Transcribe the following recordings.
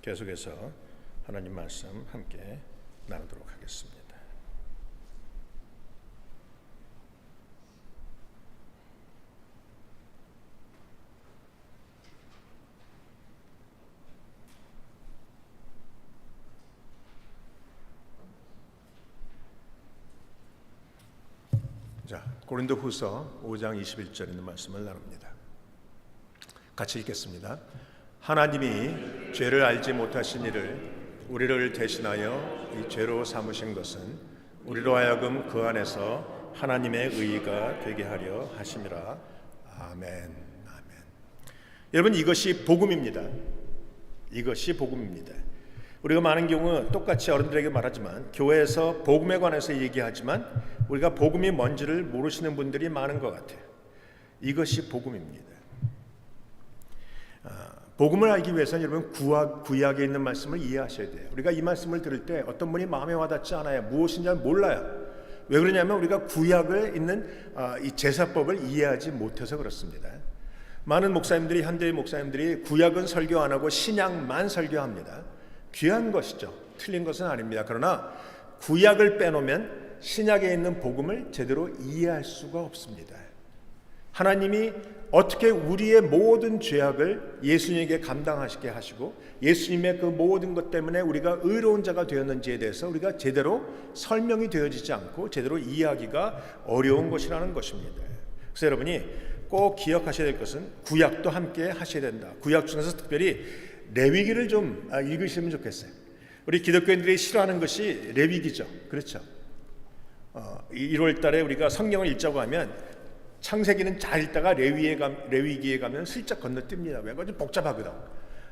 계속해서 하나님 말씀 함께 나누도록 하겠습니다. 자, 고린도후서 5장 21절에 있는 말씀을 나눕니다. 같이 읽겠습니다. 하나님이 죄를 알지 못하신 이를 우리를 대신하여 이 죄로 삼으신 것은 우리로 하여금 그 안에서 하나님의 의의가 되게 하려 하심이라. 아멘. 아멘. 여러분, 이것이 복음입니다. 이것이 복음입니다. 우리가 많은 경우 똑같이 어른들에게 말하지만 교회에서 복음에 관해서 얘기하지만 우리가 복음이 뭔지를 모르시는 분들이 많은 것 같아요. 이것이 복음입니다. 복음을 알기 위해서는 여러분 구약에 있는 말씀을 이해하셔야 돼요. 우리가 이 말씀을 들을 때 어떤 분이 마음에 와닿지 않아요. 무엇인지 몰라요. 왜 그러냐면 우리가 구약에 있는 이 제사법을 이해하지 못해서 그렇습니다. 많은 목사님들이, 현대의 목사님들이 구약은 설교 안 하고 신약만 설교합니다. 귀한 것이죠. 틀린 것은 아닙니다. 그러나 구약을 빼놓으면 신약에 있는 복음을 제대로 이해할 수가 없습니다. 하나님이 어떻게 우리의 모든 죄악을 예수님에게 감당하시게 하시고 예수님의 그 모든 것 때문에 우리가 의로운 자가 되었는지에 대해서 우리가 제대로 설명이 되어지지 않고 제대로 이해하기가 어려운 것이라는 것입니다. 그래서 여러분이 꼭 기억하셔야 될 것은 구약도 함께 하셔야 된다. 구약 중에서 특별히 레위기를 좀 읽으시면 좋겠어요. 우리 기독교인들이 싫어하는 것이 레위기죠. 그렇죠? 1월 달에 우리가 성경을 읽자고 하면 창세기는 잘 읽다가 레위기에 가면 슬쩍 건너뜁니다. 왜? 그건 좀 복잡하거든.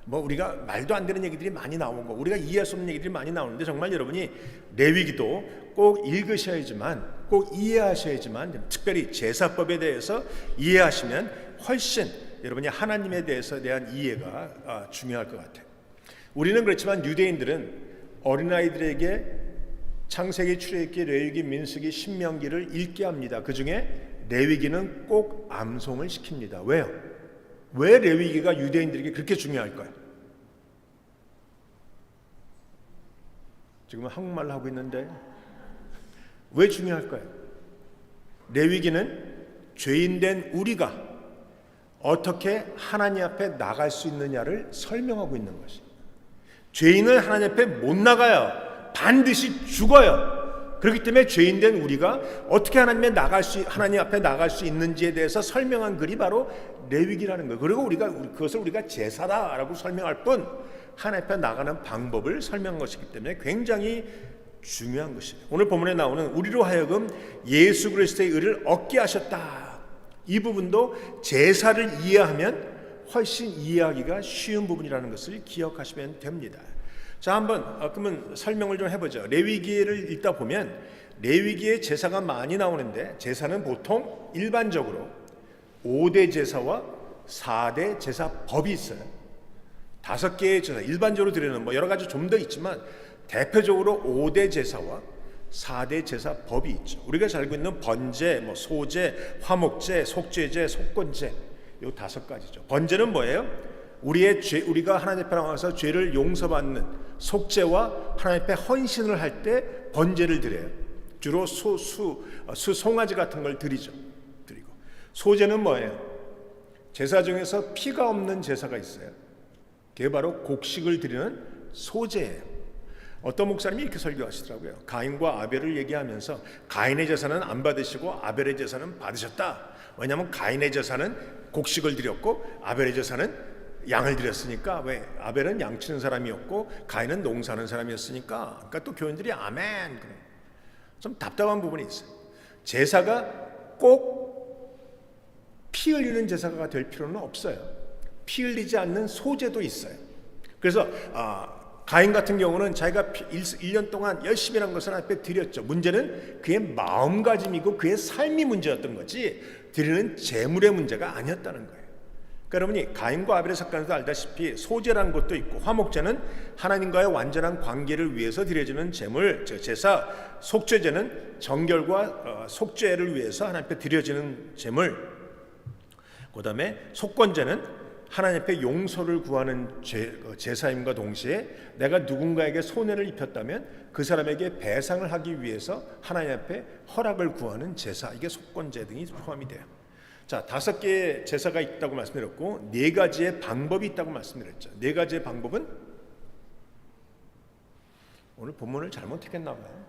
우리가 말도 안 되는 얘기들이 많이 나오는 거, 우리가 이해할 수 없는 얘기들이 많이 나오는데 정말 여러분이 레위기도 꼭 읽으셔야지만, 꼭 이해하셔야지만, 특별히 제사법에 대해서 이해하시면 훨씬 여러분이 하나님에 대한 이해가 중요할 것 같아요. 우리는 그렇지만 유대인들은 어린아이들에게 창세기, 출애굽기, 레위기, 민수기, 신명기를 읽게 합니다. 그 중에 레위기는 꼭 암송을 시킵니다. 왜요? 왜 레위기가 유대인들에게 그렇게 중요할까요? 지금은 한국말로 하고 있는데 왜 중요할까요? 레위기는 죄인된 우리가 어떻게 하나님 앞에 나갈 수 있느냐를 설명하고 있는 것입니다. 죄인은 하나님 앞에 못 나가요. 반드시 죽어요. 그렇기 때문에 죄인된 우리가 어떻게 하나님 앞에 나갈 수 있는지에 대해서 설명한 글이 바로 레위기라는 거예요. 그리고 그것을 우리가 제사다라고 설명할 뿐 하나님 앞에 나가는 방법을 설명한 것이기 때문에 굉장히 중요한 것이에요. 오늘 본문에 나오는 우리로 하여금 예수 그리스도의 의를 얻게 하셨다. 이 부분도 제사를 이해하면 훨씬 이해하기가 쉬운 부분이라는 것을 기억하시면 됩니다. 자, 한번 그러면 설명을 좀 해보죠. 레위기를 읽다 보면 레위기에 제사가 많이 나오는데 제사는 보통 일반적으로 5대 제사와 4대 제사법이 있어요. 5개의 제사, 일반적으로 드리는 여러 가지 좀 더 있지만 대표적으로 5대 제사와 4대 제사법이 있죠. 우리가 잘 알고 있는 번제, 소제, 화목제, 속죄제, 속건제, 이 5가지죠. 번제는 뭐예요? 우리가 하나님 앞에 나와서 죄를 용서받는 속죄와 하나님 앞에 헌신을 할 때 번제를 드려요. 주로 송아지 같은 걸 드리고 소제는 뭐예요? 제사 중에서 피가 없는 제사가 있어요. 그게 바로 곡식을 드리는 소제예요. 어떤 목사님이 이렇게 설교하시더라고요. 가인과 아벨을 얘기하면서 가인의 제사는 안 받으시고 아벨의 제사는 받으셨다. 왜냐하면 가인의 제사는 곡식을 드렸고 아벨의 제사는 양을 드렸으니까. 왜? 아벨은 양 치는 사람이었고 가인은 농사하는 사람이었으니까. 그러니까 또 교인들이 아멘. 그래. 좀 답답한 부분이 있어요. 제사가 꼭 피 흘리는 제사가 될 필요는 없어요. 피 흘리지 않는 소제도 있어요. 그래서 가인 같은 경우는 자기가 1년 동안 열심히 한 것을 하나님 앞에 드렸죠. 문제는 그의 마음가짐이고 그의 삶이 문제였던 거지 드리는 재물의 문제가 아니었다는 거예요. 그러니까 여러분이 가인과 아벨의 사건에서 알다시피 소제라는 것도 있고 화목제는 하나님과의 완전한 관계를 위해서 드려지는 재물, 제사, 속죄제는 정결과 속죄를 위해서 하나님 앞에 드려지는 재물, 그 다음에 속건제는 하나님 앞에 용서를 구하는 제사임과 동시에 내가 누군가에게 손해를 입혔다면 그 사람에게 배상을 하기 위해서 하나님 앞에 허락을 구하는 제사, 이게 속건제 등이 포함이 돼요. 자, 5개의 제사가 있다고 말씀드렸고 4가지의 방법이 있다고 말씀드렸죠. 4가지의 방법은 오늘 본문을 잘못했겠나 봐요.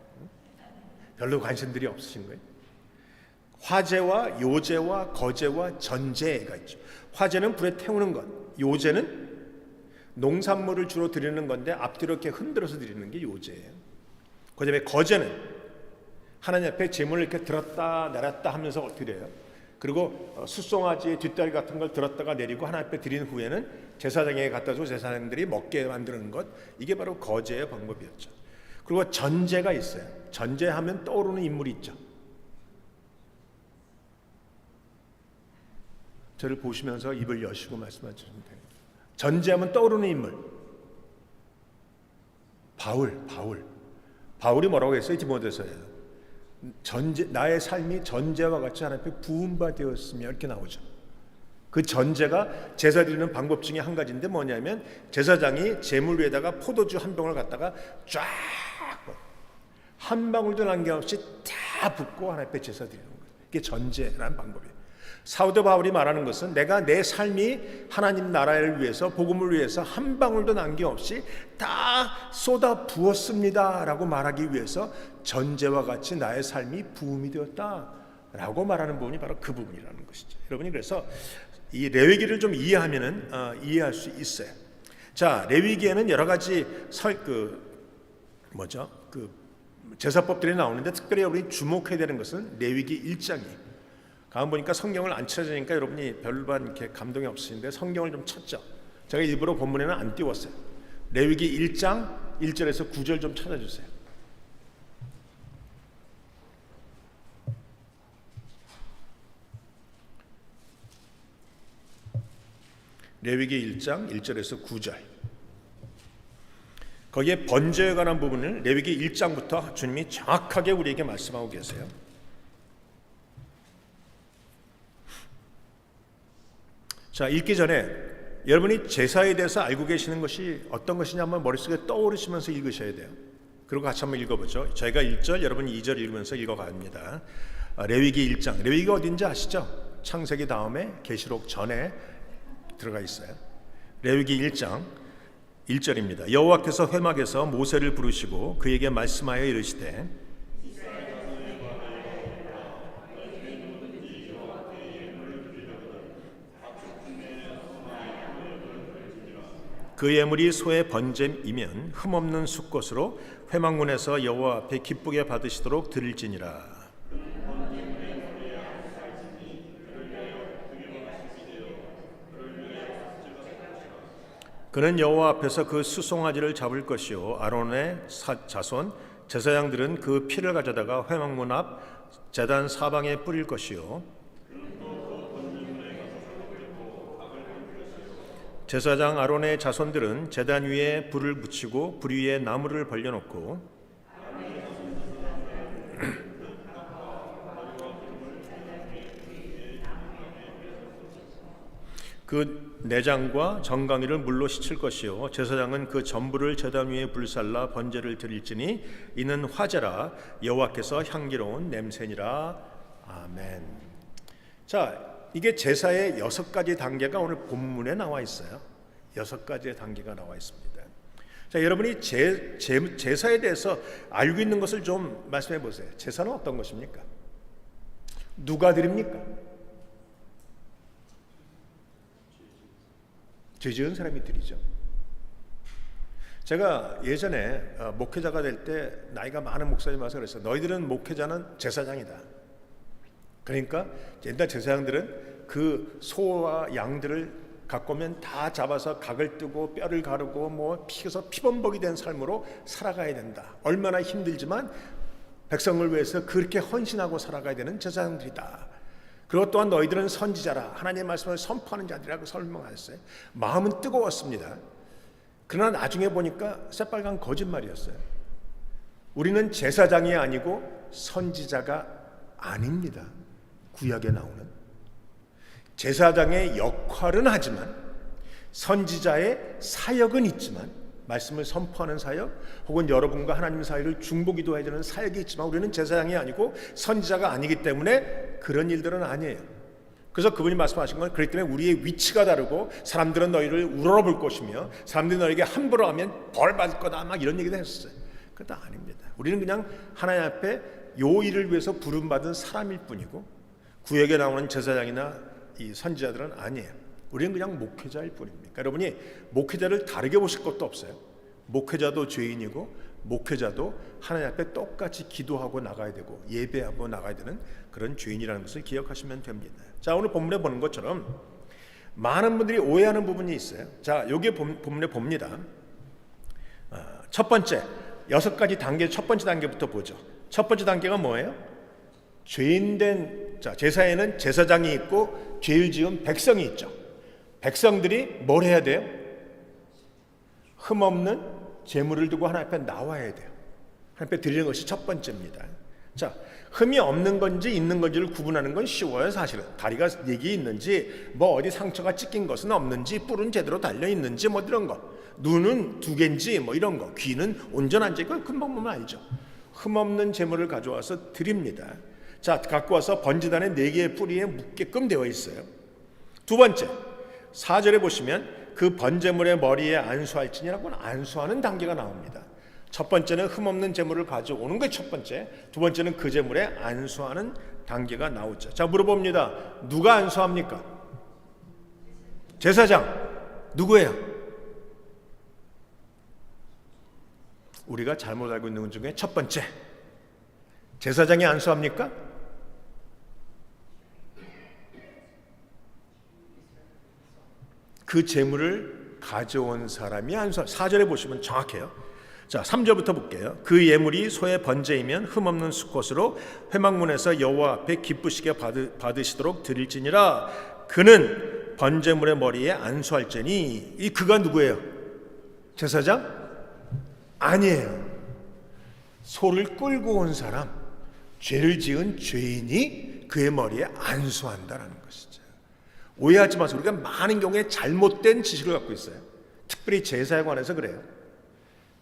별로 관심들이 없으신 거예요. 화제와 요제와 거제와 전제가 있죠. 화제는 불에 태우는 것, 요제는 농산물을 주로 드리는 건데 앞뒤로 이렇게 흔들어서 드리는 게 요제예요. 그다음에 거제는 하나님 앞에 제물을 이렇게 들었다 내렸다 하면서 드려요. 그리고 숫송아지의 뒷다리 같은 걸 들었다가 내리고 하나님 앞에 드린 후에는 제사장에게 갖다 주고 제사장들이 먹게 만드는 것, 이게 바로 거제의 방법이었죠. 그리고 전제가 있어요. 전제하면 떠오르는 인물이 있죠. 저를 보시면서 입을 여시고 말씀하시면 됩니다. 전제하면 떠오르는 인물. 바울이 뭐라고 했어요? 디모데서에 나의 삶이 전제와 같이 하나님 앞에 부은 되었으며 이렇게 나오죠. 그 전제가 제사 드리는 방법 중에 한 가지인데 뭐냐면 제사장이 제물 위에다가 포도주 한 병을 갖다가 쫙 한 방울도 남김없이 다 붓고 하나님 앞에 제사 드리는 거예요. 이게 전제라는 방법이에요. 사도 바울이 말하는 것은 내가 내 삶이 하나님 나라를 위해서 복음을 위해서 한 방울도 남김없이 다 쏟아 부었습니다 라고 말하기 위해서 전제와 같이 나의 삶이 부음이 되었다 라고 말하는 부분이 바로 그 부분이라는 것이죠. 여러분이 그래서 이 레위기를 좀 이해하면은 이해할 수 있어요. 자, 레위기에는 여러 가지 제사법들이 나오는데 특별히 여러분이 주목해야 되는 것은 레위기 1장이에요. 가만 보니까 성경을 안 찾으니까 여러분이 별반 이렇게 감동이 없으신데 성경을 좀 찾죠. 제가 일부러 본문에는 안 띄웠어요. 레위기 1장 1절에서 9절 좀 찾아주세요. 레위기 1장 1절에서 9절. 거기에 번제에 관한 부분을 레위기 1장부터 주님이 정확하게 우리에게 말씀하고 계세요. 자, 읽기 전에 여러분이 제사에 대해서 알고 계시는 것이 어떤 것이냐 한번 머릿속에 떠오르시면서 읽으셔야 돼요. 그리고 같이 한번 읽어보죠. 저희가 1절, 여러분이 2절 읽으면서 읽어갑니다. 레위기 1장. 레위기가 어딘지 아시죠? 창세기 다음에 계시록 전에 들어가 있어요. 레위기 1장 1절입니다. 여호와께서 회막에서 모세를 부르시고 그에게 말씀하여 이르시되 그 예물이 소의 번제이면 흠없는 숫것으로 회막문에서 여호와 앞에 기쁘게 받으시도록 드릴지니라. 그는 여호와 앞에서 그 수송아지를 잡을 것이요 아론의 자손 제사장들은 그 피를 가져다가 회막문 앞 제단 사방에 뿌릴 것이요 제사장 아론의 자손들은 제단 위에 불을 붙이고 불 위에 나무를 벌려놓고 그 내장과 정강이를 물로 씻을 것이요 제사장은 그 전부를 제단 위에 불살라 번제를 드릴지니 이는 화제라 여호와께서 향기로운 냄새니라. 아멘. 자, 이게 제사의 6가지 단계가 오늘 본문에 나와 있어요. 6가지의 단계가 나와 있습니다. 자, 여러분이 제사에 대해서 알고 있는 것을 좀 말씀해 보세요. 제사는 어떤 것입니까? 누가 드립니까? 죄 지은 사람이 드리죠. 제가 예전에 목회자가 될 때 나이가 많은 목사님 와서 그랬어요. 너희들은 목회자는 제사장이다. 그러니까 옛날 제사장들은 그 소와 양들을 갖고 오면 다 잡아서 각을 뜨고 뼈를 가르고 뭐 피해서 피범벅이 된 삶으로 살아가야 된다. 얼마나 힘들지만 백성을 위해서 그렇게 헌신하고 살아가야 되는 제사장들이다. 그리고 또한 너희들은 선지자라 하나님의 말씀을 선포하는 자들이라고 설명하셨어요. 마음은 뜨거웠습니다. 그러나 나중에 보니까 새빨간 거짓말이었어요. 우리는 제사장이 아니고 선지자가 아닙니다. 구약에 나오는 제사장의 역할은 하지만 선지자의 사역은 있지만, 말씀을 선포하는 사역 혹은 여러분과 하나님 사이를 중보기도해야 되는 사역이 있지만, 우리는 제사장이 아니고 선지자가 아니기 때문에 그런 일들은 아니에요. 그래서 그분이 말씀하신 건, 그렇기 때문에 우리의 위치가 다르고 사람들은 너희를 우러러볼 것이며 사람들이 너에게 함부로 하면 벌 받을 거다, 막 이런 얘기도 했었어요. 그것도 아닙니다. 우리는 그냥 하나님 앞에 요 일을 위해서 부름받은 사람일 뿐이고, 구역에 나오는 제사장이나 이 선지자들은 아니에요. 우리는 그냥 목회자일 뿐입니다. 여러분이 목회자를 다르게 보실 것도 없어요. 목회자도 죄인이고 목회자도 하나님 앞에 똑같이 기도하고 나가야 되고 예배하고 나가야 되는 그런 죄인이라는 것을 기억하시면 됩니다. 자, 오늘 본문에 보는 것처럼 많은 분들이 오해하는 부분이 있어요. 자, 여기 본문에 봅니다. 첫 번째, 6가지 단계, 첫 번째 단계부터 보죠. 첫 번째 단계가 뭐예요? 죄인된, 자, 제사에는 제사장이 있고 죄를 지은 백성이 있죠. 백성들이 뭘 해야 돼요? 흠없는 제물을 두고 하나님 앞에 나와야 돼요. 하나님 앞에 드리는 것이 첫 번째입니다. 자, 흠이 없는 건지 있는 건지를 구분하는 건 쉬워요. 사실은 다리가 4개 있는지, 뭐 어디 상처가 찢긴 것은 없는지, 뿔은 제대로 달려 있는지, 뭐 이런 거, 눈은 2개인지 뭐 이런 거, 귀는 온전한지, 그걸 금방 보면 알죠. 흠없는 제물을 가져와서 드립니다. 자, 갖고 와서 번제단의 4개의 뿌리에 묻게끔 되어 있어요. 두 번째, 4절에 보시면 그 번제물의 머리에 안수할지니라고는 안수하는 단계가 나옵니다. 첫 번째는 흠없는 제물을 가져오는 게 첫 번째, 두 번째는 그 제물에 안수하는 단계가 나오죠. 자, 물어봅니다. 누가 안수합니까? 제사장. 누구예요? 우리가 잘못 알고 있는 것 중에 첫 번째, 제사장이 안수합니까? 그 제물을 가져온 사람이 안수합니다. 4절에 보시면 정확해요. 자, 3절부터 볼게요. 그 예물이 소의 번제이면 흠없는 수컷으로 회막문에서 여호와 앞에 기쁘시게 받으시도록 드릴지니라. 그는 번제물의 머리에 안수할지니. 이 그가 누구예요? 제사장? 아니에요. 소를 끌고 온 사람, 죄를 지은 죄인이 그의 머리에 안수한다라는 것이죠. 오해하지 마세요. 우리가 많은 경우에 잘못된 지식을 갖고 있어요. 특별히 제사에 관해서 그래요.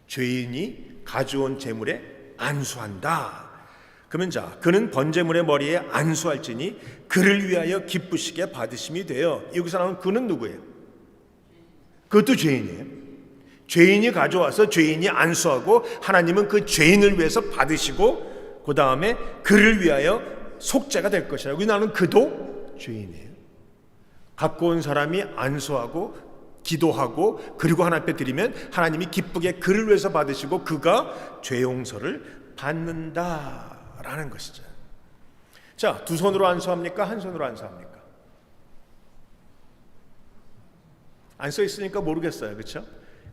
죄인이 가져온 제물에 안수한다. 그러면 자, 그는 번제물의 머리에 안수할지니 그를 위하여 기쁘시게 받으심이 되어. 여기서 나오는 그는 누구예요? 그것도 죄인이에요. 죄인이 가져와서 죄인이 안수하고 하나님은 그 죄인을 위해서 받으시고 그 다음에 그를 위하여 속죄가 될 것이라. 여기 나오는 그도 죄인이에요. 갖고 온 사람이 안수하고 기도하고 그리고 하나님 앞에 드리면 하나님이 기쁘게 그를 위해서 받으시고 그가 죄 용서를 받는다라는 것이죠. 자, 두 손으로 안수합니까? 한 손으로 안수합니까? 안 써 있으니까 모르겠어요. 그렇죠?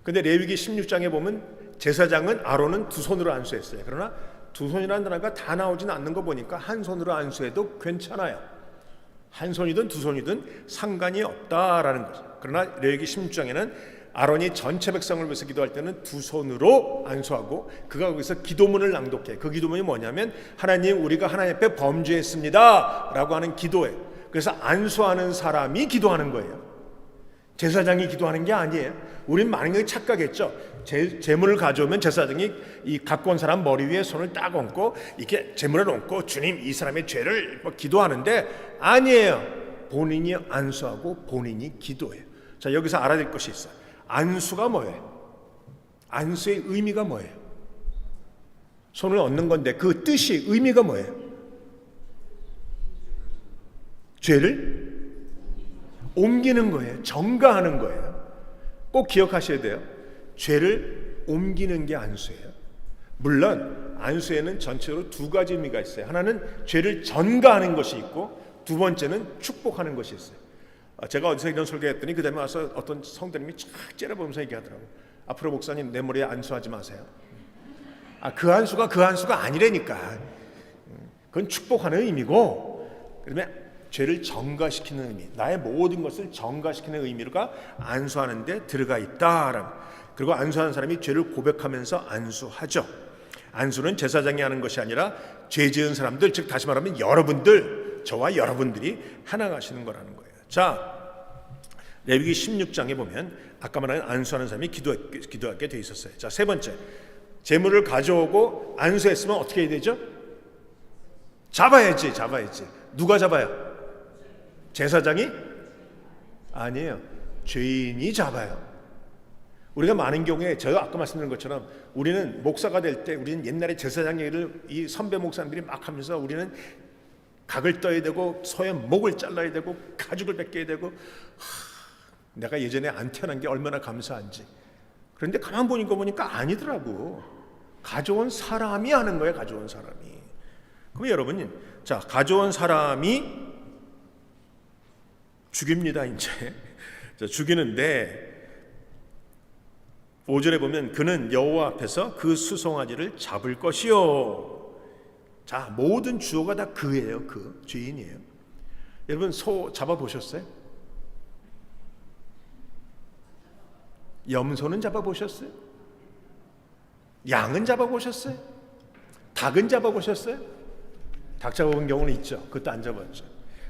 근데 레위기 16장에 보면 제사장은 아론은 두 손으로 안수했어요. 그러나 두 손이라는 단어가 다 나오진 않는 거 보니까 한 손으로 안수해도 괜찮아요. 한 손이든 두 손이든 상관이 없다라는 거죠. 그러나 레위기 16장에는 아론이 전체 백성을 위해서 기도할 때는 두 손으로 안수하고 그가 거기서 기도문을 낭독해. 그 기도문이 뭐냐면 하나님, 우리가 하나님 앞에 범죄했습니다 라고 하는 기도예요. 그래서 안수하는 사람이 기도하는 거예요. 제사장이 기도하는 게 아니에요. 우린 많은 게 착각했죠. 제물을 가져오면 제사장이 이 갖고 온 사람 머리 위에 손을 딱 얹고 이렇게 제물을 얹고 주님, 이 사람의 죄를 기도하는데 아니에요. 본인이 안수하고 본인이 기도해요. 자, 여기서 알아야 될 것이 있어요. 안수가 뭐예요? 안수의 의미가 뭐예요? 손을 얹는 건데 그 뜻이, 의미가 뭐예요? 죄를 옮기는 거예요. 전가하는 거예요. 꼭 기억하셔야 돼요. 죄를 옮기는 게 안수예요. 물론 안수에는 전체적으로 두 가지 의미가 있어요. 하나는 죄를 전가하는 것이 있고 두 번째는 축복하는 것이 있어요. 제가 어디서 이런 설교했더니 그 다음에 와서 어떤 성도님이 쫙 째려보면서 얘기하더라고요. 앞으로 목사님 내 머리에 안수하지 마세요. 그 안수가 그 안수가 아니라니까. 그건 축복하는 의미고, 그다음에 죄를 전가시키는 의미, 나의 모든 것을 전가시키는 의미가 안수하는 데 들어가 있다. 그리고 안수하는 사람이 죄를 고백하면서 안수하죠. 안수는 제사장이 하는 것이 아니라 죄 지은 사람들, 즉 다시 말하면 여러분들, 저와 여러분들이 하나가 하시는 거라는 거예요. 자, 레위기 16장에 보면 아까 말한 안수하는 사람이 기도하게 돼 있었어요. 자, 세 번째, 제물을 가져오고 안수했으면 어떻게 해야 되죠? 잡아야지. 누가 잡아요? 제사장이? 아니에요. 죄인이 잡아요. 우리가 많은 경우에 제가 아까 말씀드린 것처럼 우리는 목사가 될 때 우리는 옛날에 제사장 얘기를 이 선배 목사님들이 막 하면서 우리는 각을 떠야 되고 소의 목을 잘라야 되고 가죽을 벗겨야 되고 내가 예전에 안 태어난 게 얼마나 감사한지. 그런데 가만 보니까 아니더라고. 가져온 사람이 하는 거예요. 가져온 사람이. 그럼 여러분, 자, 가져온 사람이 죽입니다. 이제 자, 죽이는데 5절에 보면 그는 여호와 앞에서 그 수송아지를 잡을 것이요. 자, 모든 주어가 다 그예요. 그 죄인이에요. 여러분, 소 잡아보셨어요? 염소는 잡아보셨어요? 양은 잡아보셨어요? 닭은 잡아보셨어요? 닭 잡아본 경우는 있죠. 그것도 안 잡았죠.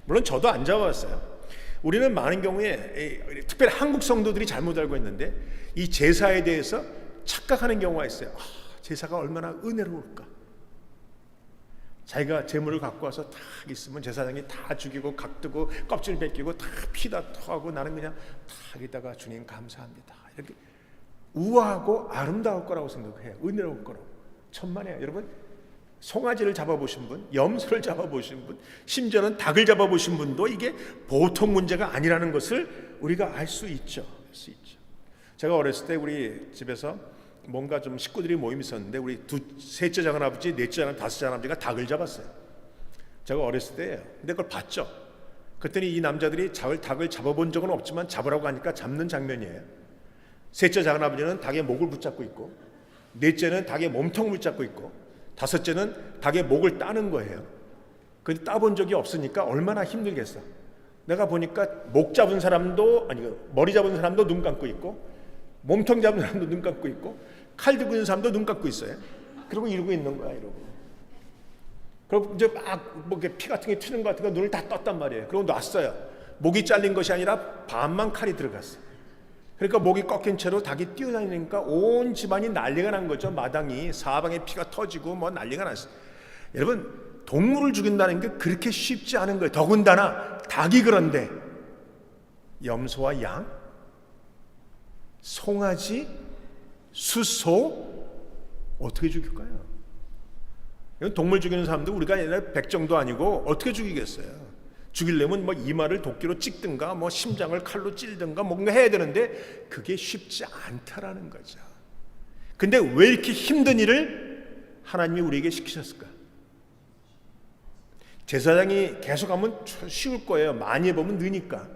물론 저도 안 잡아봤어요. 우리는 많은 경우에 특별히 한국 성도들이 잘못 알고 있는데 이 제사에 대해서 착각하는 경우가 있어요. 제사가 얼마나 은혜로울까. 자기가 제물을 갖고 와서 딱 있으면 제사장이 다 죽이고 각 뜨고 껍질 벗기고 다 피다 토하고 나는 그냥 딱 이다가 주님 감사합니다. 이렇게 우아하고 아름다울 거라고 생각해요. 은혜로울 거라고. 천만에요. 여러분, 송아지를 잡아보신 분, 염소를 잡아보신 분, 심지어는 닭을 잡아보신 분도 이게 보통 문제가 아니라는 것을 우리가 알 수 있죠. 제가 어렸을 때 우리 집에서 뭔가 좀 식구들이 모임이 있었는데 우리 셋째 작은아버지, 넷째 작은 다섯째 작은아버지가 닭을 잡았어요. 제가 어렸을 때예요. 근데 그걸 봤죠. 그랬더니 이 남자들이 닭을 잡아본 적은 없지만 잡으라고 하니까 잡는 장면이에요. 셋째 작은아버지는 닭의 목을 붙잡고 있고, 넷째는 닭의 몸통을 붙잡고 있고, 다섯째는 닭의 목을 따는 거예요. 근데 따본 적이 없으니까 얼마나 힘들겠어. 내가 보니까 목 잡은 사람도 머리 잡은 사람도 눈 감고 있고, 몸통 잡은 사람도 눈 감고 있고, 칼 들고 있는 사람도 눈 감고 있어요. 그리고 이러고 있는 거야, 이러고. 그리고 이제 막 뭐 피 같은 게 튀는 것 같은 거 눈을 다 떴단 말이에요. 그리고 놨어요. 목이 잘린 것이 아니라 반만 칼이 들어갔어요. 그러니까 목이 꺾인 채로 닭이 뛰어다니니까 온 집안이 난리가 난 거죠. 마당이 사방에 피가 터지고 뭐 난리가 났어요. 여러분, 동물을 죽인다는 게 그렇게 쉽지 않은 거예요. 더군다나 닭이 그런데 염소와 양, 송아지, 수소 어떻게 죽일까요? 이건 동물 죽이는 사람도 우리가 옛날 백정도 아니고 어떻게 죽이겠어요? 죽이려면 뭐 이마를 도끼로 찍든가 뭐 심장을 칼로 찔든가 뭔가 해야 되는데 그게 쉽지 않다라는 거죠. 근데 왜 이렇게 힘든 일을 하나님이 우리에게 시키셨을까? 제사장이 계속 하면 쉬울 거예요. 많이 해보면 느니까.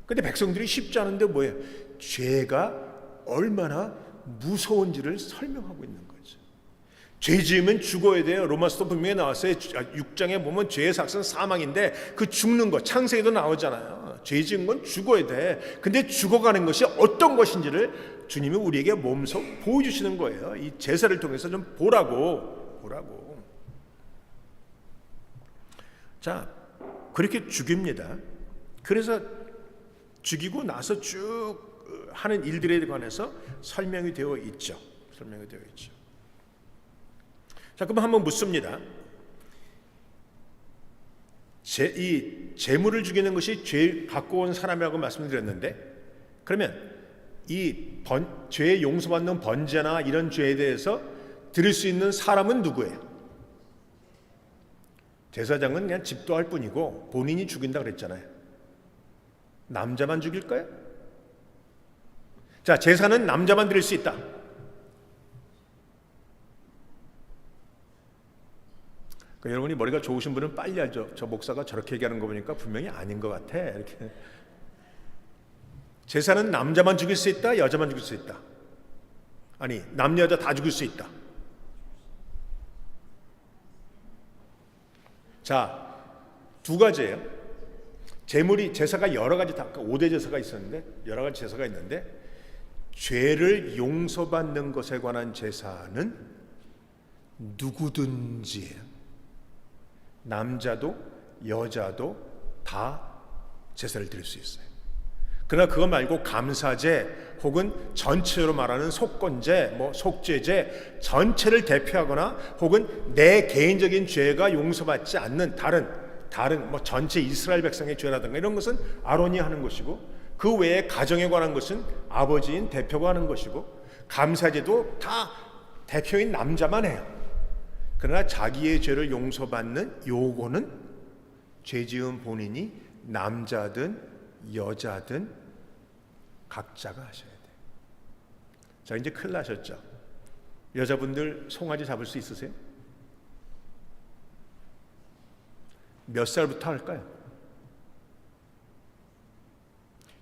근데 백성들이 쉽지 않은데 뭐예요? 죄가 얼마나 무서운지를 설명하고 있는 거죠. 죄 지으면 죽어야 돼요. 로마서도 분명히 나왔어요. 6장에 보면 죄의 삭은 사망인데 그 죽는 것, 창세기도 나오잖아요. 죄 지은 건 죽어야 돼. 근데 죽어가는 것이 어떤 것인지를 주님이 우리에게 몸소 보여주시는 거예요. 이 제사를 통해서 좀 보라고. 자, 그렇게 죽입니다. 그래서 죽이고 나서 쭉 하는 일들에 관해서 설명이 되어 있죠. 자, 그럼 한번 묻습니다. 이 재물을 죽이는 것이 죄 갖고 온 사람이라고 말씀드렸는데, 그러면 이 죄 용서받는 번제나 이런 죄에 대해서 드릴 수 있는 사람은 누구예요? 제사장은 그냥 집도할 뿐이고 본인이 죽인다 그랬잖아요. 남자만 죽일까요? 자, 제사는 남자만 드릴 수 있다. 그러니까 여러분이 머리가 좋으신 분은 빨리 알죠. 저 목사가 저렇게 얘기하는 거 보니까 분명히 아닌 것 같아. 이렇게. 제사는 남자만 죽일 수 있다, 여자만 죽일 수 있다. 아니, 남녀 여자 다 죽일 수 있다. 자, 두 가지예요. 제사가 여러 가지, 5대 제사가 있었는데, 여러 가지 제사가 있는데, 죄를 용서받는 것에 관한 제사는 누구든지, 남자도 여자도 다 제사를 드릴 수 있어요. 그러나 그거 말고 감사제 혹은 전체로 말하는 속건제, 속죄제 전체를 대표하거나 혹은 내 개인적인 죄가 용서받지 않는 다른 전체 이스라엘 백성의 죄라든가 이런 것은 아론이 하는 것이고, 그 외에 가정에 관한 것은 아버지인 대표가 하는 것이고, 감사제도 다 대표인 남자만 해요. 그러나 자기의 죄를 용서받는 요거는 죄 지은 본인이 남자든 여자든 각자가 하셔야 돼요. 자, 이제 큰일 나셨죠? 여자분들 송아지 잡을 수 있으세요? 몇 살부터 할까요?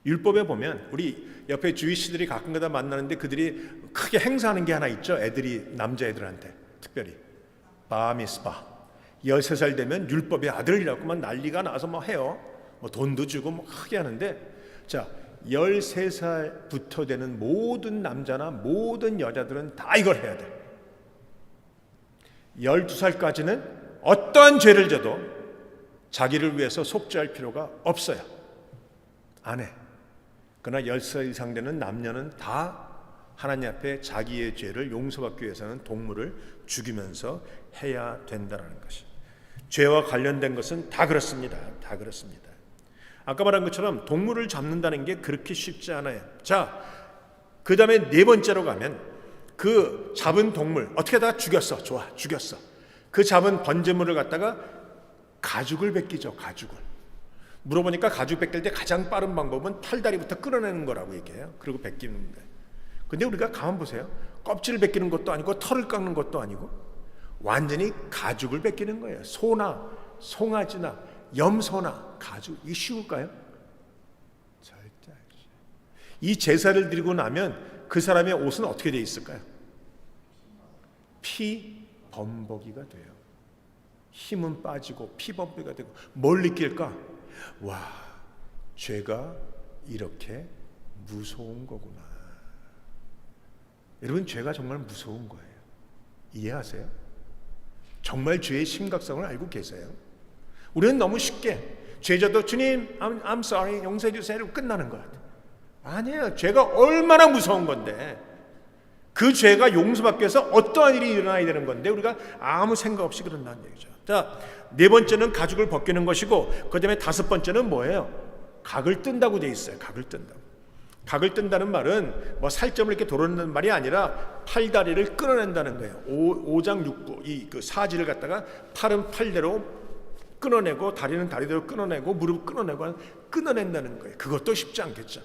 율법에 보면 우리 옆에 주이시들이 가끔가다 만나는데 그들이 크게 행사하는 게 하나 있죠. 남자애들한테 특별히 바미스바, 13살 되면 율법의 아들이라고만 난리가 나서 해요. 돈도 주고 크게 하는데, 자, 13살부터 되는 모든 남자나 모든 여자들은 다 이걸 해야 돼. 12살까지는 어떠한 죄를 져도 자기를 위해서 속죄할 필요가 없어요. 안 해. 그러나 10살 이상 되는 남녀는 다 하나님 앞에 자기의 죄를 용서받기 위해서는 동물을 죽이면서 해야 된다는 것이, 죄와 관련된 것은 다 그렇습니다. 다 그렇습니다. 아까 말한 것처럼 동물을 잡는다는 게 그렇게 쉽지 않아요. 자, 그 다음에 네 번째로 가면 그 잡은 동물 어떻게 다 죽였어. 좋아, 죽였어. 그 잡은 번제물을 갖다가 가죽을 벗기죠. 가죽을. 물어보니까 가죽 벗길 때 가장 빠른 방법은 팔다리부터 끌어내는 거라고 얘기해요. 그리고 벗기는 거예요. 근데 우리가 가만 보세요. 껍질을 벗기는 것도 아니고 털을 깎는 것도 아니고 완전히 가죽을 벗기는 거예요. 소나 송아지나 염소나 가죽, 이게 쉬울까요? 절대 아니죠. 이 제사를 드리고 나면 그 사람의 옷은 어떻게 되어 있을까요? 피 범벅이가 돼요. 힘은 빠지고 피 범벅이가 되고, 뭘 느낄까? 와, 죄가 이렇게 무서운 거구나. 여러분, 죄가 정말 무서운 거예요. 이해하세요? 정말 죄의 심각성을 알고 계세요? 우리는 너무 쉽게 죄져도 주님 I'm sorry 용서해 주세요 끝나는 것 같아요. 아니에요. 죄가 얼마나 무서운 건데, 그 죄가 용서받기 위해서 어떠한 일이 일어나야 되는 건데 우리가 아무 생각 없이 그런다는 얘기죠. 자, 네 번째는 가죽을 벗기는 것이고, 그 다음에 다섯 번째는 뭐예요? 각을 뜬다고 돼 있어요. 각을 뜬다고. 각을 뜬다는 말은 살점을 이렇게 도려내는 말이 아니라 팔다리를 끊어낸다는 거예요. 오장육부, 그 사지를 갖다가 팔은 팔대로 끊어내고 다리는 다리대로 끊어내고 무릎 끊어내고 끊어낸다는 거예요. 그것도 쉽지 않겠죠.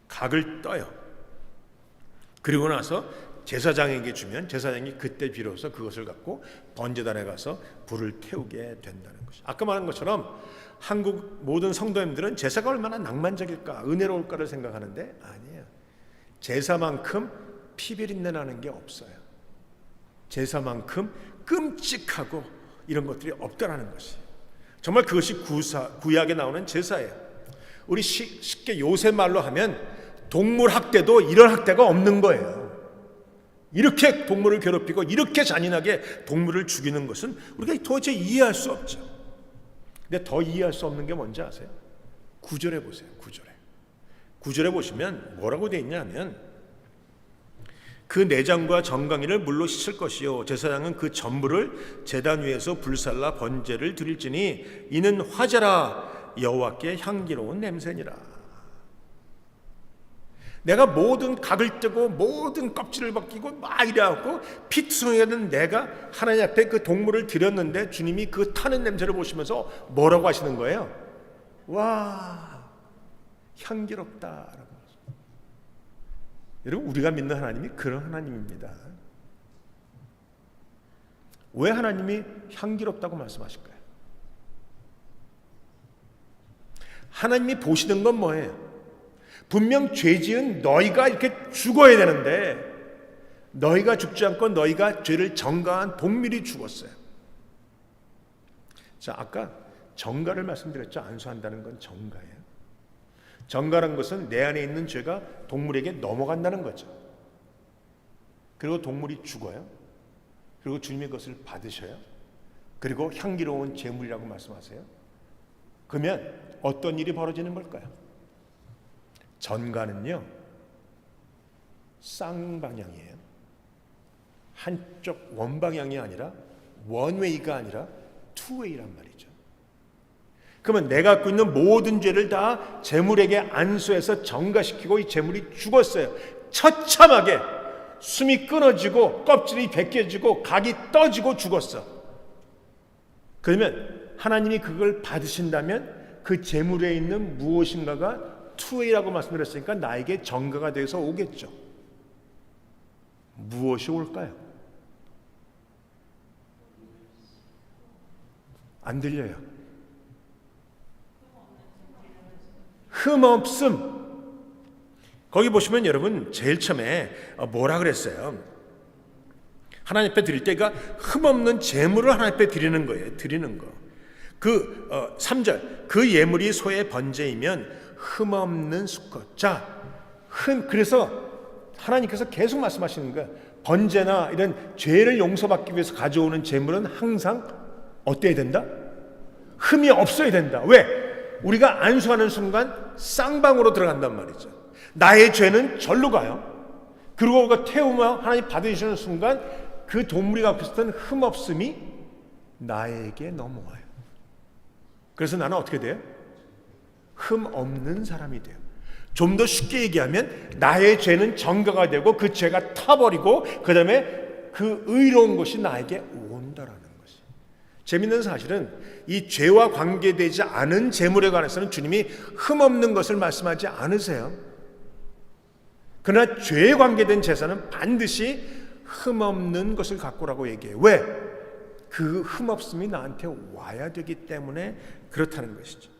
각을 떠요. 그리고 나서 제사장에게 주면 제사장이 그때 비로소 그것을 갖고 번제단에 가서 불을 태우게 된다는 것이죠. 아까 말한 것처럼 한국 모든 성도님들은 제사가 얼마나 낭만적일까, 은혜로울까를 생각하는데 아니에요. 제사만큼 피비린내 나는 게 없어요. 제사만큼 끔찍하고 이런 것들이 없다라는 것이, 정말 그것이 구약에 나오는 제사예요. 우리 쉽게 요새 말로 하면 동물 학대도 이런 학대가 없는 거예요. 이렇게 동물을 괴롭히고 이렇게 잔인하게 동물을 죽이는 것은 우리가 도대체 이해할 수 없죠. 근데 더 이해할 수 없는 게 뭔지 아세요? 9절에 보세요. 9절에 보시면 뭐라고 되어 있냐면, 그 내장과 정강이를 물로 씻을 것이요 제사장은 그 전부를 제단 위에서 불살라 번제를 드릴지니 이는 화제라, 여호와께 향기로운 냄새니라. 내가 모든 각을 뜨고 모든 껍질을 벗기고 막 이래갖고 피투성이가 된 내가 하나님 앞에 그 동물을 드렸는데 주님이 그 타는 냄새를 보시면서 뭐라고 하시는 거예요? 와, 향기롭다. 여러분, 우리가 믿는 하나님이 그런 하나님입니다. 왜 하나님이 향기롭다고 말씀하실까요? 하나님이 보시는 건 뭐예요? 분명 죄 지은 너희가 이렇게 죽어야 되는데 너희가 죽지 않고 너희가 죄를 전가한 동물이 죽었어요. 자, 아까 전가를 말씀드렸죠. 안수한다는 건 전가예요. 전가라는 것은 내 안에 있는 죄가 동물에게 넘어간다는 거죠. 그리고 동물이 죽어요. 그리고 주님의 것을 받으셔요. 그리고 향기로운 제물이라고 말씀하세요. 그러면 어떤 일이 벌어지는 걸까요? 전가는요 쌍방향이에요. 한쪽 원방향이 아니라 원웨이가 아니라 투웨이란 말이죠. 그러면 내가 갖고 있는 모든 죄를 다 제물에게 안수해서 전가시키고 이 제물이 죽었어요. 처참하게 숨이 끊어지고 껍질이 벗겨지고 각이 떠지고 죽었어. 그러면 하나님이 그걸 받으신다면 그 제물에 있는 무엇인가가 투웨이라고 말씀드렸으니까 나에게 전가가 돼서 오겠죠. 무엇이 올까요? 안 들려요. 흠없음. 거기 보시면 여러분 제일 처음에 뭐라 그랬어요? 하나님 앞에 드릴 때가 흠없는 제물을 하나님 앞에 드리는 거예요. 드리는 거. 그 3절 그 예물이 소의 번제이면 흠없는 수컷. 자, 그래서 하나님께서 계속 말씀하시는 거예요. 번제나 이런 죄를 용서받기 위해서 가져오는 제물은 항상 어때야 된다? 흠이 없어야 된다. 왜? 우리가 안수하는 순간 쌍방으로 들어간단 말이죠. 나의 죄는 절로 가요. 그리고 우리가 태우며 하나님 받으시는 순간 그 동물이 갖고 있었던 흠없음이 나에게 넘어와요. 그래서 나는 어떻게 돼요? 흠없는 사람이 돼요. 좀 더 쉽게 얘기하면 나의 죄는 전가가 되고 그 죄가 타버리고 그 다음에 그 의로운 것이 나에게 온다라는 것이. 재밌는 사실은 이 죄와 관계되지 않은 재물에 관해서는 주님이 흠없는 것을 말씀하지 않으세요. 그러나 죄에 관계된 제사는 반드시 흠없는 것을 갖고 오라고 얘기해요. 왜? 그 흠없음이 나한테 와야 되기 때문에 그렇다는 것이죠.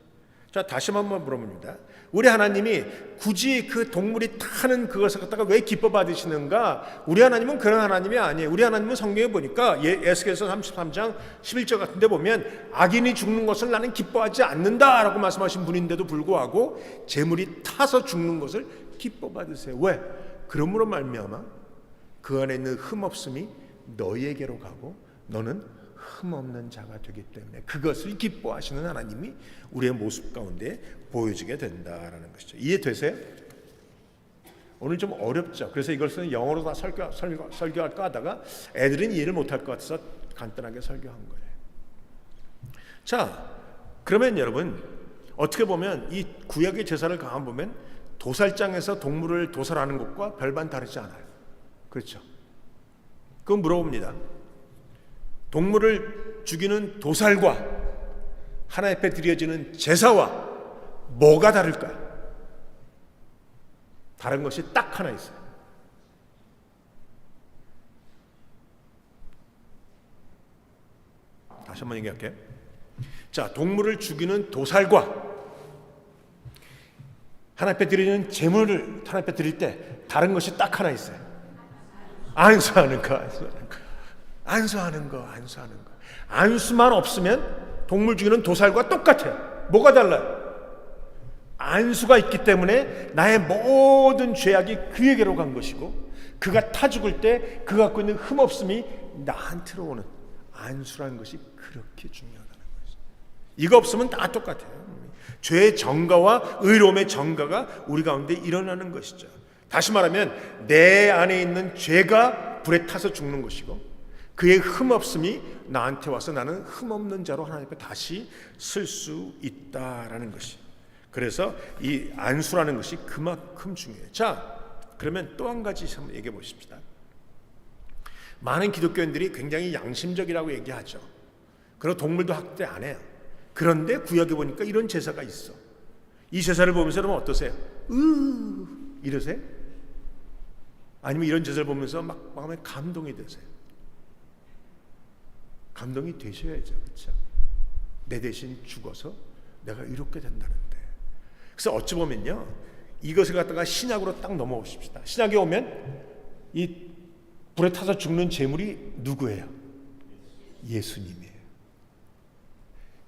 자, 다시 한번 물어봅니다. 우리 하나님이 굳이 그 동물이 타는 그것을 갖다가 왜 기뻐 받으시는가? 우리 하나님은 그런 하나님이 아니에요. 우리 하나님은 성경에 보니까 에스겔서 33장 11절 같은 데 보면 악인이 죽는 것을 나는 기뻐하지 않는다라고 말씀하신 분인데도 불구하고 재물이 타서 죽는 것을 기뻐 받으세요. 왜? 그러므로 말미암아 그 안에 있는 흠없음이 너희에게로 가고 너는 흠없는 자가 되기 때문에 그것을 기뻐하시는 하나님이 우리의 모습 가운데 보여지게 된다라는 것이죠. 이해되세요? 오늘 좀 어렵죠. 그래서 이것을 영어로 다 설교할까 하다가 애들은 이해를 못할 것 같아서 간단하게 설교한 거예요. 자, 그러면 여러분 어떻게 보면 이 구약의 제사를 가만 보면 도살장에서 동물을 도살하는 것과 별반 다르지 않아요. 그렇죠? 그건 물어봅니다. 동물을 죽이는 도살과 하나님 앞에 드려지는 제사와 뭐가 다를까요? 다른 것이 딱 하나 있어요. 다시 한번 얘기할게요. 자, 동물을 죽이는 도살과 하나님 앞에 드리는 제물을 하나님 앞에 드릴 때 다른 것이 딱 하나 있어요. 안수하는 거. 안수만 없으면 동물 죽이는 도살과 똑같아요. 뭐가 달라요? 안수가 있기 때문에 나의 모든 죄악이 그에게로 간 것이고 그가 타 죽을 때 그가 갖고 있는 흠없음이 나한테로 오는 안수라는 것이 그렇게 중요하다는 거죠. 이거 없으면 다 똑같아요. 죄의 정가와 의로움의 정가가 우리 가운데 일어나는 것이죠. 다시 말하면 내 안에 있는 죄가 불에 타서 죽는 것이고 그의 흠없음이 나한테 와서 나는 흠없는 자로 하나님 앞에 다시 쓸 수 있다라는 것이. 그래서 이 안수라는 것이 그만큼 중요해요. 자, 그러면 또 한 가지 한번 얘기해 보십시다. 많은 기독교인들이 굉장히 양심적이라고 얘기하죠. 그리고 동물도 학대 안 해요. 그런데 구약에 보니까 이런 제사가 있어. 이 제사를 보면서 여러분 어떠세요? 이러세요? 아니면 이런 제사를 보면서 막 마음에 감동이 되세요? 감동이 되셔야죠. 그렇죠? 내 대신 죽어서 내가 이렇게 된다는데. 그래서 어찌 보면요, 이것을 갖다가 신약으로 딱 넘어오십시다. 신약에 오면 이 불에 타서 죽는 제물이 누구예요? 예수님이에요.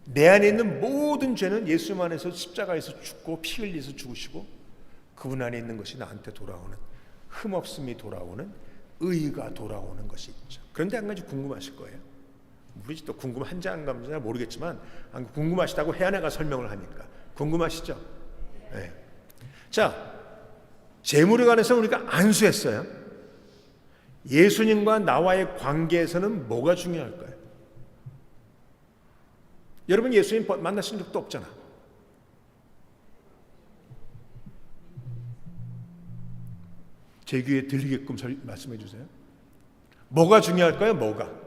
내 안에 있는 모든 죄는 예수님 안에서 십자가에서 죽고 피 흘려서 죽으시고 그분 안에 있는 것이 나한테 돌아오는 흠없음이 돌아오는 의가 돌아오는 것이 있죠. 그런데 한 가지 궁금하실 거예요. 우리 또 궁금한지 안 감지 모르겠지만 궁금하시다고 해안에가 설명을 하니까 궁금하시죠? 네. 자, 재물에 관해서 우리가 안수했어요. 예수님과 나와의 관계에서는 뭐가 중요할까요? 여러분 예수님 만나신 적도 없잖아. 제 귀에 들리게끔 말씀해 주세요. 뭐가 중요할까요? 뭐가?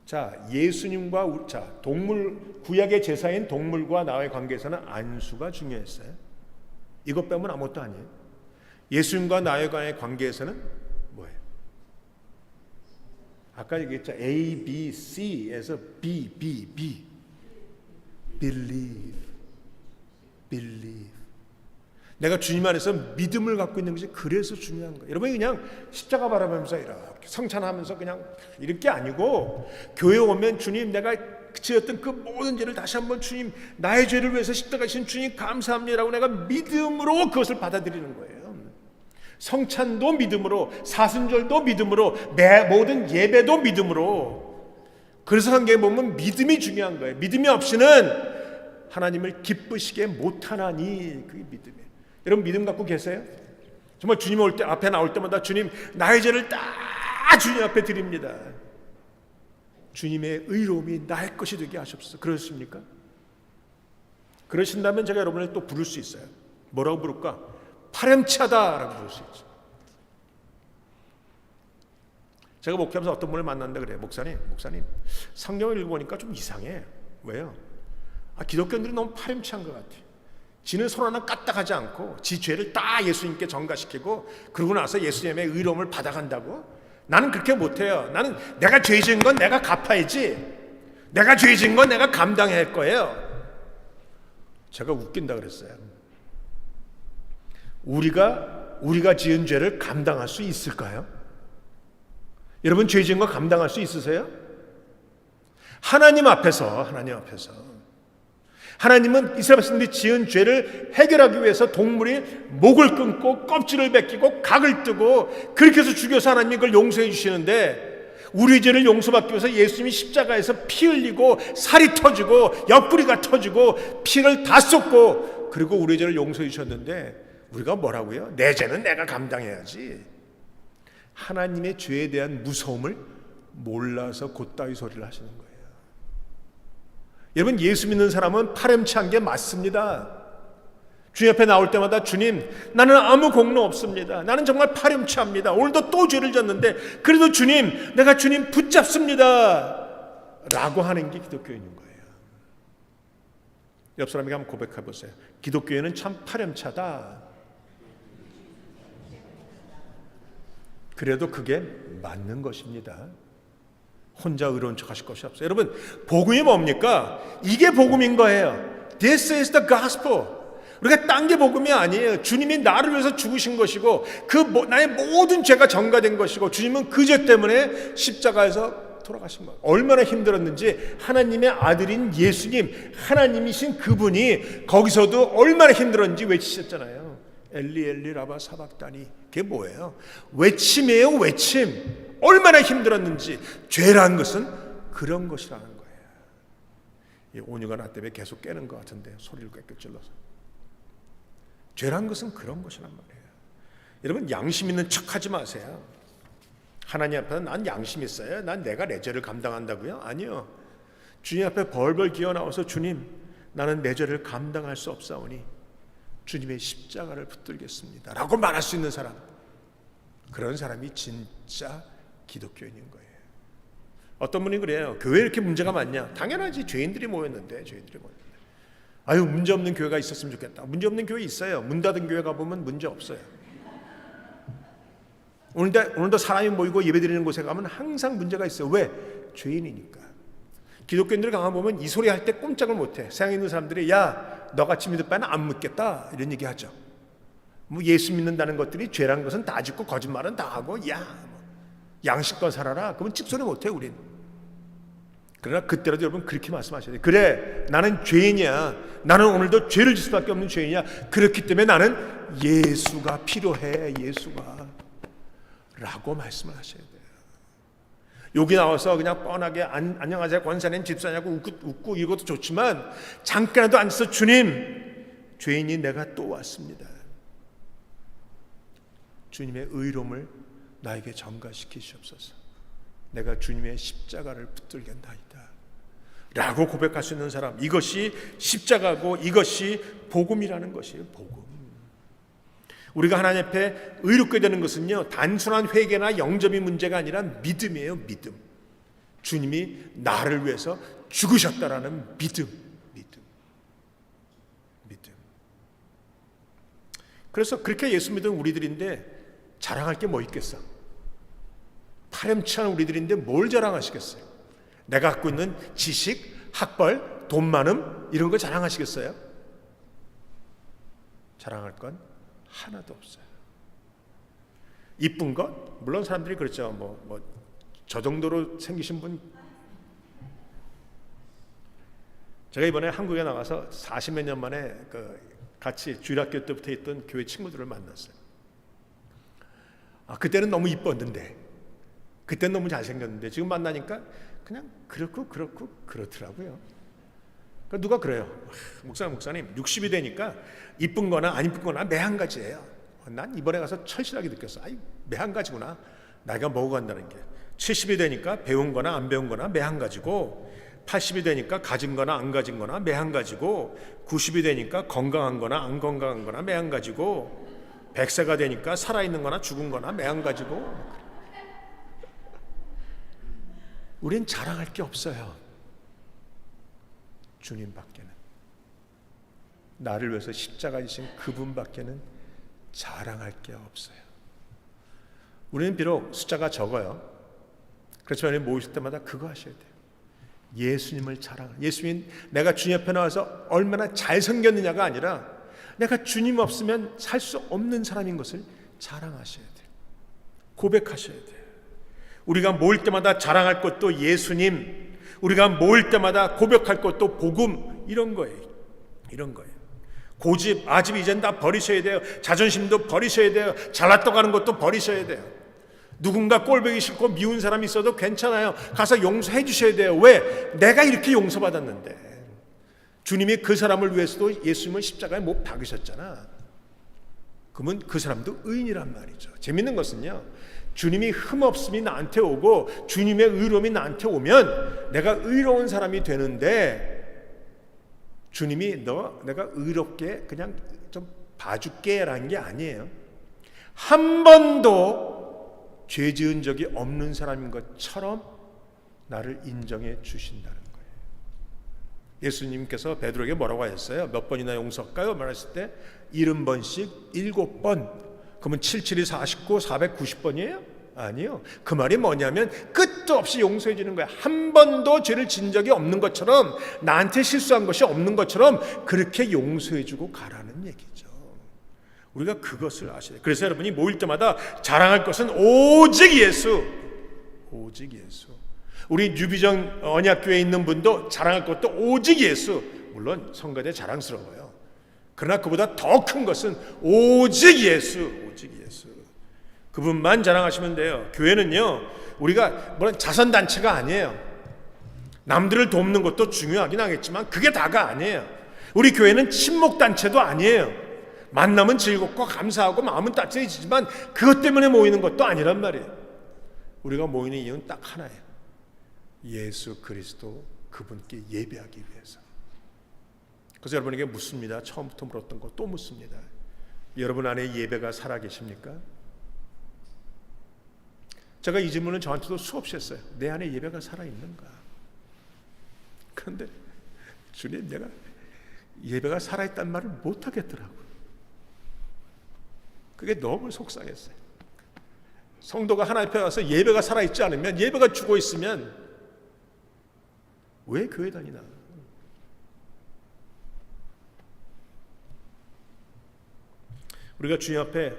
자, 예수님과 구약의 제사인 동물과 나와의 관계에서는 안수가 중요했어요. 이것 빼면 아무것도 아니에요. 예수님과 나와의 관계에서는 뭐예요? 아까 얘기했죠. A, B, C에서 B. Believe. 내가 주님 안에서 믿음을 갖고 있는 것이 그래서 중요한 거예요. 여러분이 그냥 십자가 바라보면서 이렇게 성찬하면서 그냥 이렇게 아니고, 교회 오면 주님 내가 지었던 그 모든 죄를 다시 한번 주님, 나의 죄를 위해서 십자가 지신 주님 감사합니다라고 내가 믿음으로 그것을 받아들이는 거예요. 성찬도 믿음으로, 사순절도 믿음으로, 모든 예배도 믿음으로. 그래서 성경에 보면 믿음이 중요한 거예요. 믿음이 없이는 하나님을 기쁘시게 못하나니, 그게 믿음이에요. 여러분 믿음 갖고 계세요? 정말 주님 앞에 나올 때마다 주님 나의 죄를 다 주님 앞에 드립니다. 주님의 의로움이 나의 것이 되게 하셨어. 그렇습니까? 그러신다면 제가 여러분을 또 부를 수 있어요. 뭐라고 부를까? 파렴치하다라고 부를 수 있어요. 제가 목회하면서 어떤 분을 만났는데 그래요. 목사님 성경을 읽어보니까 좀 이상해. 왜요? 기독교인들이 너무 파렴치한 것 같아요. 지는 손 하나 까딱하지 않고 지 죄를 다 예수님께 전가시키고 그러고 나서 예수님의 의로움을 받아간다고? 나는 그렇게 못해요. 나는 내가 죄 지은 건 내가 갚아야지. 내가 죄 지은 건 내가 감당해야 할 거예요. 제가 웃긴다 그랬어요. 우리가 지은 죄를 감당할 수 있을까요? 여러분 죄 지은 거 감당할 수 있으세요? 하나님 앞에서 하나님은 이스라엘 백성들이 지은 죄를 해결하기 위해서 동물이 목을 끊고 껍질을 벗기고 각을 뜨고 그렇게 해서 죽여서 하나님이 그걸 용서해 주시는데, 우리 죄를 용서받기 위해서 예수님이 십자가에서 피 흘리고 살이 터지고 옆구리가 터지고 피를 다 쏟고 그리고 우리 죄를 용서해 주셨는데 우리가 뭐라고요? 내 죄는 내가 감당해야지. 하나님의 죄에 대한 무서움을 몰라서 곧다위 소리를 하시는 거예요. 여러분 예수 믿는 사람은 파렴치한 게 맞습니다. 주님 앞에 나올 때마다 주님 나는 아무 공로 없습니다. 나는 정말 파렴치합니다. 오늘도 또 죄를 졌는데 그래도 주님 내가 주님 붙잡습니다 라고 하는 게 기독교인인 거예요. 옆 사람에게 한번 고백해 보세요. 기독교인은 참 파렴치하다. 그래도 그게 맞는 것입니다. 혼자 의로운 척 하실 것이 없어요. 여러분 복음이 뭡니까? 이게 복음인 거예요. This is the gospel. 우리가 딴 게 복음이 아니에요. 주님이 나를 위해서 죽으신 것이고 나의 모든 죄가 전가된 것이고 주님은 그 죄 때문에 십자가에서 돌아가신 거예요. 얼마나 힘들었는지 하나님의 아들인 예수님, 하나님이신 그분이 거기서도 얼마나 힘들었는지 외치셨잖아요. 엘리 엘리 라바 사박다니. 그게 뭐예요? 외침이에요. 외침. 얼마나 힘들었는지. 죄라는 것은 그런 것이라는 거예요. 이 온유가 나 때문에 계속 깨는 것 같은데 소리를 꽥꽥 질러서. 죄라는 것은 그런 것이란 말이에요. 여러분 양심 있는 척하지 마세요. 하나님 앞에서 난 양심 있어요. 난 내가 내 죄를 감당한다고요? 아니요. 주님 앞에 벌벌 기어 나와서 주님 나는 내 죄를 감당할 수 없사오니 주님의 십자가를 붙들겠습니다 라고 말할 수 있는 사람, 그런 사람이 진짜 기독교인인 거예요. 어떤 분이 그래요. 교회에 이렇게 문제가 많냐? 당연하지. 죄인들이 모였는데. 아유 문제 없는 교회가 있었으면 좋겠다. 문제 없는 교회 있어요. 문 닫은 교회 가보면 문제 없어요. 오늘도 사람이 모이고 예배드리는 곳에 가면 항상 문제가 있어요. 왜? 죄인이니까. 기독교인들 가보면 이 소리 할 때 꼼짝을 못해. 세상에 있는 사람들이 야 너같이 믿을 바에는 안 묻겠다 이런 얘기 하죠. 뭐 예수 믿는다는 것들이 죄라는 것은 다 짓고 거짓말은 다 하고 양식껏 살아라 그러면 찍소리 못해 우린. 그러나 그때라도 여러분 그렇게 말씀하셔야 돼요. 그래 나는 죄인이야. 나는 오늘도 죄를 질 수밖에 없는 죄인이야. 그렇기 때문에 나는 예수가 필요해. 예수가 라고 말씀을 하셔야 돼요. 여기 나와서 그냥 뻔하게 안녕하세요 권사님 집사냐고 웃고 이것도 좋지만 잠깐이라도 앉아서 주님 죄인이 내가 또 왔습니다. 주님의 의로움을 나에게 전가시키시옵소서. 내가 주님의 십자가를 붙들겠나이다 라고 고백할 수 있는 사람, 이것이 십자가고 이것이 복음이라는 것이에요. 복음. 우리가 하나님 앞에 의롭게 되는 것은요, 단순한 회개나 영접이 문제가 아니라 믿음이에요. 믿음. 주님이 나를 위해서 죽으셨다라는 믿음. 그래서 그렇게 예수 믿은 우리들인데 자랑할 게 뭐 있겠어? 파렴치한 우리들인데 뭘 자랑하시겠어요? 내가 갖고 있는 지식, 학벌, 돈 많음 이런 거 자랑하시겠어요? 자랑할 건 하나도 없어요. 이쁜 것? 물론 사람들이 그렇죠. 저 정도로 생기신 분. 제가 이번에 한국에 나가서 40몇 년 만에 같이 주일학교 때부터 있던 교회 친구들을 만났어요. 그때는 너무 이뻤는데, 그때는 너무 잘생겼는데 지금 만나니까 그냥 그렇고 그렇더라고요. 누가 그래요. 목사님 60이 되니까 이쁜 거나 안 이쁜 거나 매한가지예요. 난 이번에 가서 철실하게 느꼈어. 매한가지구나. 나이가 먹어간다는 게. 70이 되니까 배운 거나 안 배운 거나 매한가지고, 80이 되니까 가진 거나 안 가진 거나 매한가지고, 90이 되니까 건강한 거나 안 건강한 거나 매한가지고, 100세가 되니까 살아있는 거나 죽은 거나 매한가지고. 우린 자랑할 게 없어요. 주님밖에는, 나를 위해서 십자가 지신 그분밖에는 자랑할 게 없어요. 우리는 비록 숫자가 적어요. 그렇지만 모이실 때마다 그거 하셔야 돼요. 예수님을 자랑. 예수님, 내가 주님 앞에 나와서 얼마나 잘생겼느냐가 아니라 내가 주님 없으면 살 수 없는 사람인 것을 자랑하셔야 돼요. 고백하셔야 돼요. 우리가 모일 때마다 자랑할 것도 예수님, 우리가 모일 때마다 고백할 것도 복음, 이런 거예요. 고집, 아집 이젠 다 버리셔야 돼요. 자존심도 버리셔야 돼요. 잘났다고 하는 것도 버리셔야 돼요. 누군가 꼴보기 싫고 미운 사람이 있어도 괜찮아요. 가서 용서해 주셔야 돼요. 왜? 내가 이렇게 용서받았는데. 주님이 그 사람을 위해서도 예수님을 십자가에 못 박으셨잖아. 그러면 그 사람도 의인이란 말이죠. 재밌는 것은요, 주님이 흠없음이 나한테 오고 주님의 의로움이 나한테 오면 내가 의로운 사람이 되는데, 주님이 내가 의롭게 그냥 좀 봐줄게 라는 게 아니에요. 한 번도 죄 지은 적이 없는 사람인 것처럼 나를 인정해 주신다는 거예요. 예수님께서 베드로에게 뭐라고 하셨어요? 몇 번이나 용서할까요? 말했을 때 70번씩 7번. 그러면 77이 49, 490번이에요? 아니요. 그 말이 뭐냐면 끝도 없이 용서해 주는 거야. 한 번도 죄를 진 적이 없는 것처럼, 나한테 실수한 것이 없는 것처럼 그렇게 용서해 주고 가라는 얘기죠. 우리가 그것을 아셔야 돼요. 그래서 여러분이 모일 때마다 자랑할 것은 오직 예수. 오직 예수. 우리 뉴비전 언약교회에 있는 분도 자랑할 것도 오직 예수. 물론 성가대 자랑스러워요. 그러나 그보다 더 큰 것은 오직 예수. 오직 예수. 그분만 자랑하시면 돼요. 교회는요, 우리가 물론 자선단체가 아니에요. 남들을 돕는 것도 중요하긴 하겠지만 그게 다가 아니에요. 우리 교회는 친목단체도 아니에요. 만나면 즐겁고 감사하고 마음은 따뜻해지지만 그것 때문에 모이는 것도 아니란 말이에요. 우리가 모이는 이유는 딱 하나예요. 예수 그리스도 그분께 예배하기 위해서. 그래서 여러분에게 묻습니다. 처음부터 물었던 거 또 묻습니다. 여러분 안에 예배가 살아계십니까? 제가 이 질문을 저한테도 수없이 했어요. 내 안에 예배가 살아있는가? 그런데 주님, 내가 예배가 살아있다는 말을 못하겠더라고요. 그게 너무 속상했어요. 성도가 하나님 앞에 와서 예배가 살아있지 않으면, 예배가 죽어 있으면 왜 교회 다니나? 우리가 주님 앞에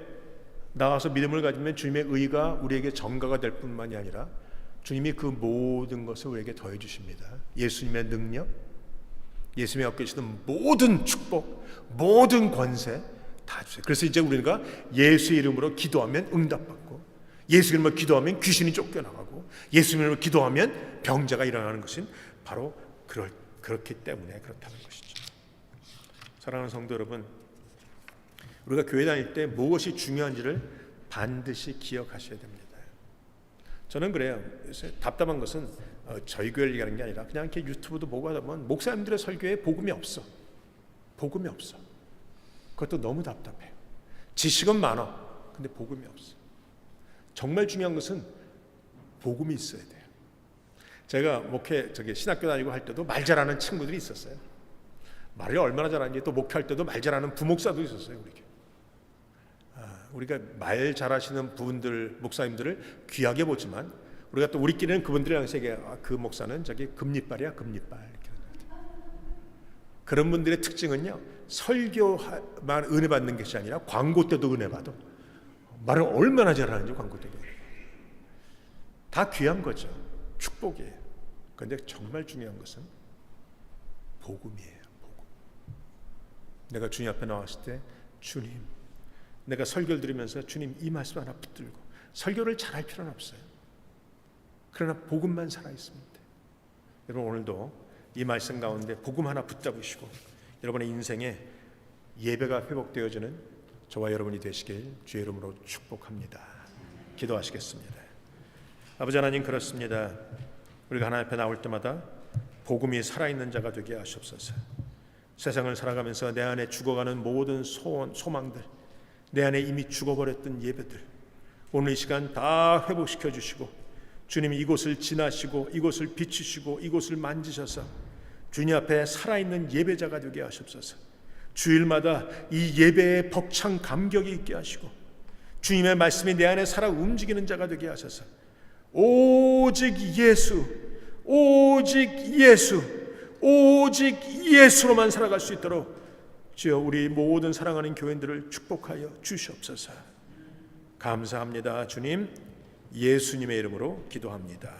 나와서 믿음을 가지면 주님의 의가 우리에게 전가가 될 뿐만이 아니라 주님이 그 모든 것을 우리에게 더해 주십니다. 예수님의 능력, 예수님이 갖고 계시는 모든 축복, 모든 권세 다 주세요. 그래서 이제 우리가 예수의 이름으로 기도하면 응답받고, 예수 이름으로 기도하면 귀신이 쫓겨나가고, 예수 이름으로 기도하면 병자가 일어나는 것은 바로 그렇기 때문에 그렇다는 것이죠. 사랑하는 성도 여러분, 우리가 교회 다닐 때 무엇이 중요한지를 반드시 기억하셔야 됩니다. 저는 그래요. 요새 답답한 것은 저희 교회를 얘기하는 게 아니라 그냥 이렇게 유튜브도 보고 하다 보면 목사님들의 설교에 복음이 없어. 복음이 없어. 그것도 너무 답답해요. 지식은 많아. 근데 복음이 없어. 정말 중요한 것은 복음이 있어야 돼요. 제가 신학교 다니고 할 때도 말 잘하는 친구들이 있었어요. 말을 얼마나 잘하는지, 또 목회할 때도 말 잘하는 부목사도 있었어요. 우리가 말 잘하시는 분들, 목사님들을 귀하게 보지만 우리가 또 우리끼리는 그분들이랑 세계 그 목사는 금리빨이야, 금리빨. 그런 분들의 특징은요, 설교만 은혜 받는 것이 아니라 광고 때도 은혜 받아. 말을 얼마나 잘하는지 광고 때도. 다 귀한 거죠. 축복이에요. 그런데 정말 중요한 것은 복음이에요. 복음. 내가 주님 앞에 나왔을 때 주님, 내가 설교를 들으면서 주님 이 말씀 하나 붙들고, 설교를 잘할 필요는 없어요. 그러나 복음만 살아있으면 돼요. 여러분, 오늘도 이 말씀 가운데 복음 하나 붙잡으시고 여러분의 인생에 예배가 회복되어지는 저와 여러분이 되시길 주의 이름으로 축복합니다. 기도하시겠습니다. 아버지 하나님, 그렇습니다. 우리가 하나님 앞에 나올 때마다 복음이 살아있는 자가 되게 하시옵소서. 세상을 살아가면서 내 안에 죽어가는 모든 소원, 소망들, 내 안에 이미 죽어버렸던 예배들, 오늘 이 시간 다 회복시켜 주시고 주님이 이곳을 지나시고 이곳을 비추시고 이곳을 만지셔서 주님 앞에 살아있는 예배자가 되게 하시옵소서. 주일마다 이 예배에 벅찬 감격이 있게 하시고 주님의 말씀이 내 안에 살아 움직이는 자가 되게 하셔서 오직 예수, 오직 예수, 오직 예수로만 살아갈 수 있도록 주여 우리 모든 사랑하는 교인들을 축복하여 주시옵소서. 감사합니다. 주님, 예수님의 이름으로 기도합니다.